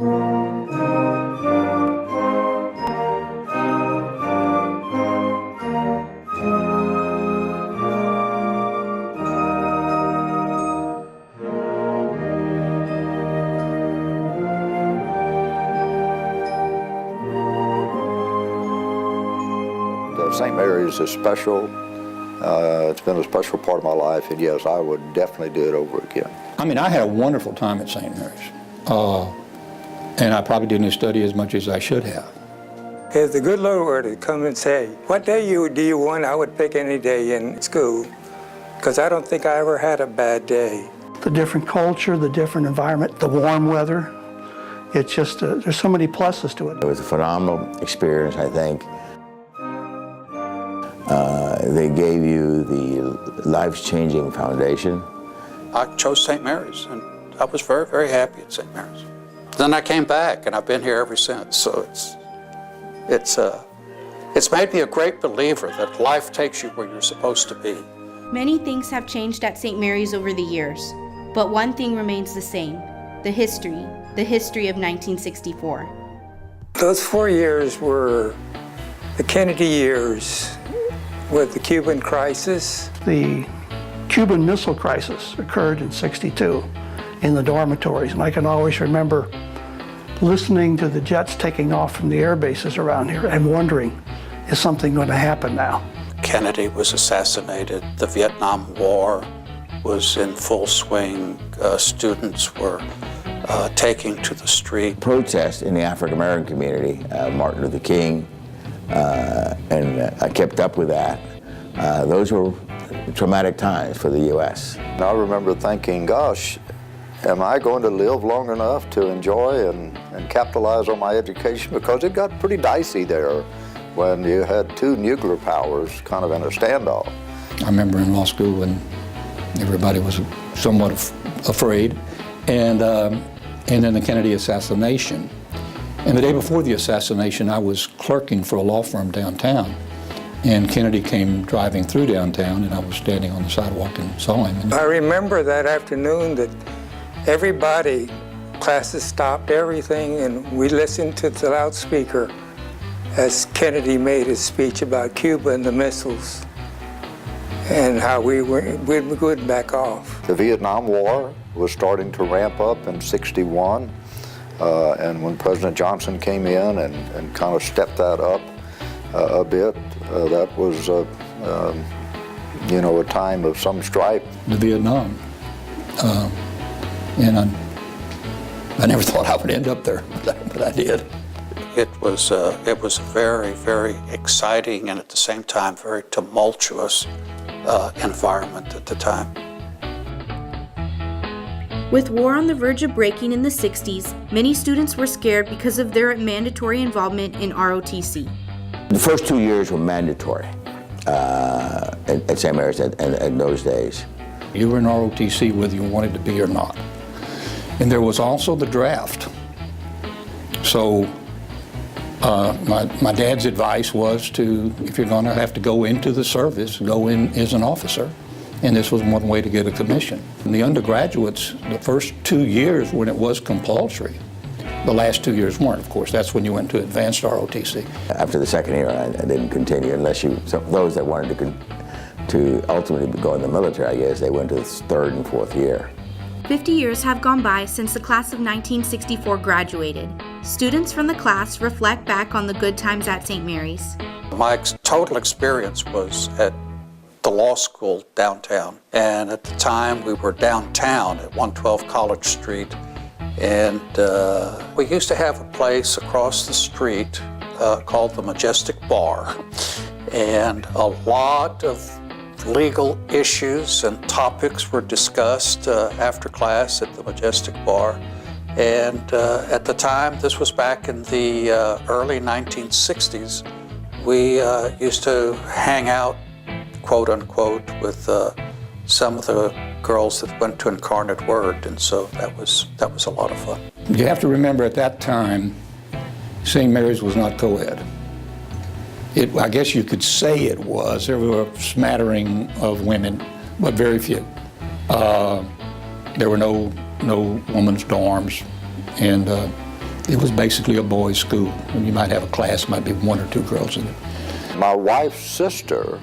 St. Mary's is special. It's been a special part of my life, and yes, I would definitely do it over again. I mean, I had a wonderful time at St. Mary's, and I probably didn't study as much as I should have. If the good Lord were to come and say, what day do you want, I would pick any day in school, because I don't think I ever had a bad day. The different culture, the different environment, the warm weather, it's just, there's so many pluses to it. It was a phenomenal experience, I think. They gave you the life-changing foundation. I chose St. Mary's, and I was very, very happy at St. Mary's. Then I came back, and I've been here ever since. So it's made me a great believer that life takes you where you're supposed to be. Many things have changed at St. Mary's over the years, but one thing remains the same: the history of 1964. Those 4 years were the Kennedy years, with the Cuban crisis. The Cuban Missile Crisis occurred in '62 in the dormitories, and I can always remember listening to the jets taking off from the air bases around here and wondering, is something going to happen now? Kennedy was assassinated. The Vietnam War was in full swing. Students were taking to the street. Protest in the African American community, Martin Luther King, and I kept up with that. Those were traumatic times for the U.S. And I remember thinking, gosh, am I going to live long enough to enjoy and capitalize on my education? Because it got pretty dicey there when you had two nuclear powers kind of in a standoff. I remember in law school when everybody was somewhat afraid, and then the Kennedy assassination. And the day before the assassination, I was clerking for a law firm downtown, and Kennedy came driving through downtown, and I was standing on the sidewalk and saw him. I remember that afternoon that everybody, classes stopped everything, and we listened to the loudspeaker as Kennedy made his speech about Cuba and the missiles and how we would back off. The Vietnam War was starting to ramp up in '61. And when President Johnson came in and kind of stepped that up a bit, that was, a time of some strife. The Vietnam, and I never thought I would end up there, but I did. It was a very, very exciting and at the same time very tumultuous environment at the time. With war on the verge of breaking in the 60s, many students were scared because of their mandatory involvement in ROTC. The first 2 years were mandatory at St. Mary's in those days. You were in ROTC whether you wanted to be or not. And there was also the draft. So my dad's advice was to, if you're going to have to go into the service, go in as an officer. And this was one way to get a commission. And the undergraduates, the first 2 years when it was compulsory, the last 2 years weren't, of course. That's when you went to advanced ROTC. After the second year, I didn't continue unless those that wanted to ultimately go in the military, I guess, they went to the third and fourth year. 50 years have gone by since the class of 1964 graduated. Students from the class reflect back on the good times at St. Mary's. My total experience was at the law school downtown, and at the time we were downtown at 112 College Street, and we used to have a place across the street called the Majestic Bar, and a lot of legal issues and topics were discussed after class at the Majestic Bar. And at the time, this was back in the early 1960s, we used to hang out, quote unquote, with some of the girls that went to Incarnate Word, and so that was a lot of fun. You have to remember at that time, St. Mary's was not co-ed. I guess you could say it was. There were a smattering of women, but very few. There were no women's dorms, and It was basically a boys' school, and you might have a class, might be 1 or 2 girls in it. My wife's sister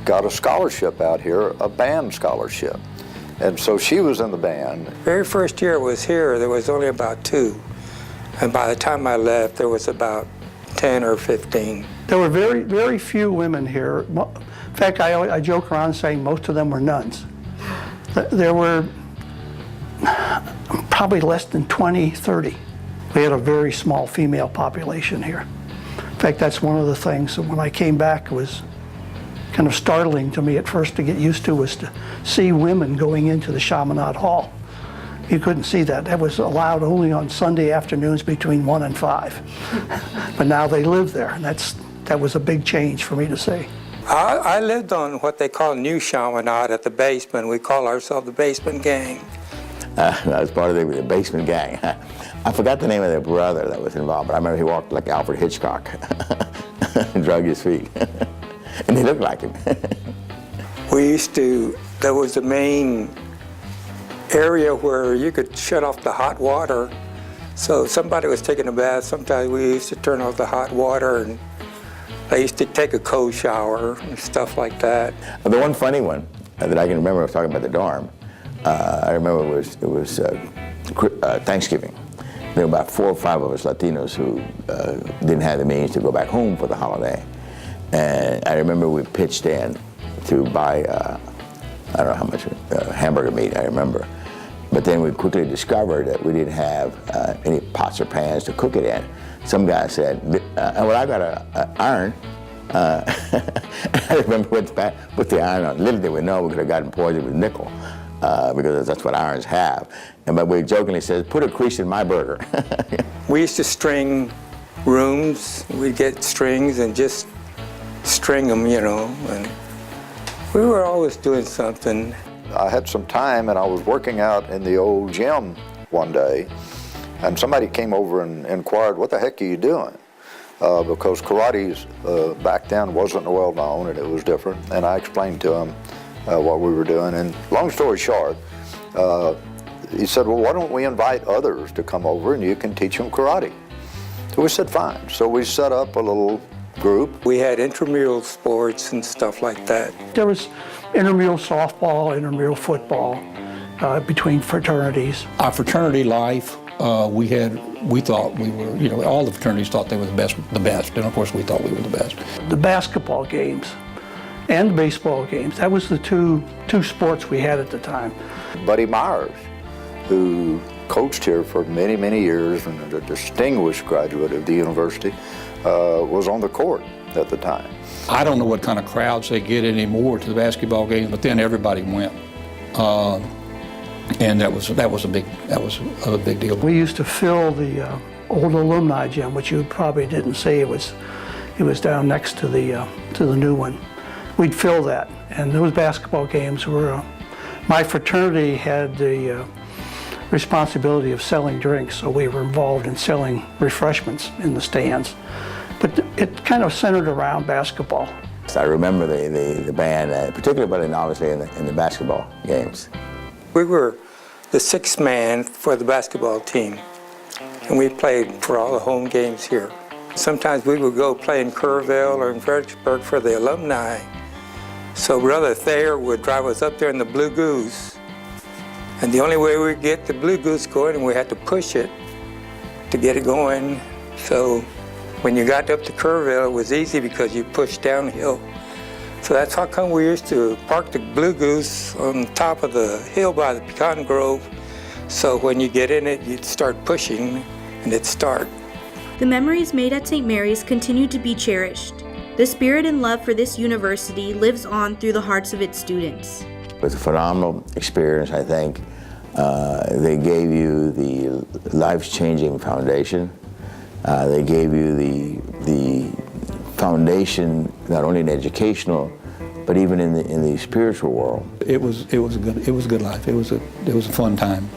got a scholarship out here, a band scholarship. And so she was in the band. Very first year I was here, there was only about 2. And by the time I left, there was about 10 or 15. There were very, very few women here. In fact, I joke around saying most of them were nuns. There were probably less than 20, 30. We had a very small female population here. In fact, that's one of the things that when I came back was kind of startling to me at first to get used to, was to see women going into the Chaminade Hall. You couldn't see that. That was allowed only on Sunday afternoons between 1 and 5. But now they live there, and that was a big change for me to see. I lived on what they call New Chaminade at the basement. We call ourselves the Basement Gang. I was part of the basement gang. I forgot the name of their brother that was involved, but I remember he walked like Alfred Hitchcock and drug his feet. And he looked like him. There was the main area where you could shut off the hot water. So if somebody was taking a bath, sometimes we used to turn off the hot water, and they used to take a cold shower and stuff like that. The one funny one that I can remember, I was talking about the dorm. I remember it was Thanksgiving. There were about 4 or 5 of us Latinos who didn't have the means to go back home for the holiday. And I remember we pitched in to buy, I don't know how much, hamburger meat, I remember. But then we quickly discovered that we didn't have any pots or pans to cook it in. Some guy said, well, I got an iron. I remember put the iron on. Little did we know we could have gotten poisoned with nickel, because that's what irons have. But we jokingly said, put a crease in my burger. We used to string rooms. We'd get strings and just string them, you know. And we were always doing something. I had some time and I was working out in the old gym one day, and somebody came over and inquired, what the heck are you doing? Because karate back then wasn't well known and it was different. And I explained to him what we were doing. And long story short, he said, well, why don't we invite others to come over and you can teach them karate? So we said, fine. So we set up a little group. We had intramural sports and stuff like that. There was intramural softball, intramural football between fraternities. Our fraternity life, we thought we were, you know, all the fraternities thought they were the best, and of course we thought we were the best. The basketball games and the baseball games, that was the two sports we had at the time. Buddy Myers, who coached here for many, many years and a distinguished graduate of the university, was on the court at the time. I don't know what kind of crowds they get anymore to the basketball games, but then everybody went. And that was a big deal. We used to fill the old Alumni gym, which you probably didn't see. It was down next to the new one. We'd fill that, and those basketball games were. My fraternity had the responsibility of selling drinks, so we were involved in selling refreshments in the stands. But it kind of centered around basketball. I remember the band, particularly obviously in the basketball games. We were the 6th man for the basketball team, and we played for all the home games here. Sometimes we would go play in Kerrville or in Fredericksburg for the alumni. So Brother Thayer would drive us up there in the Blue Goose. And the only way we'd get the Blue Goose going, we had to push it to get it going. So when you got up to Kerrville, it was easy because you pushed downhill. So that's how come we used to park the Blue Goose on top of the hill by the pecan grove. So when you get in it, you'd start pushing and it'd start. The memories made at St. Mary's continue to be cherished. The spirit and love for this university lives on through the hearts of its students. It was a phenomenal experience, I think. They gave you the life-changing foundation. They gave you the foundation, not only in educational, but even in the spiritual world. It was a good life. It was a fun time.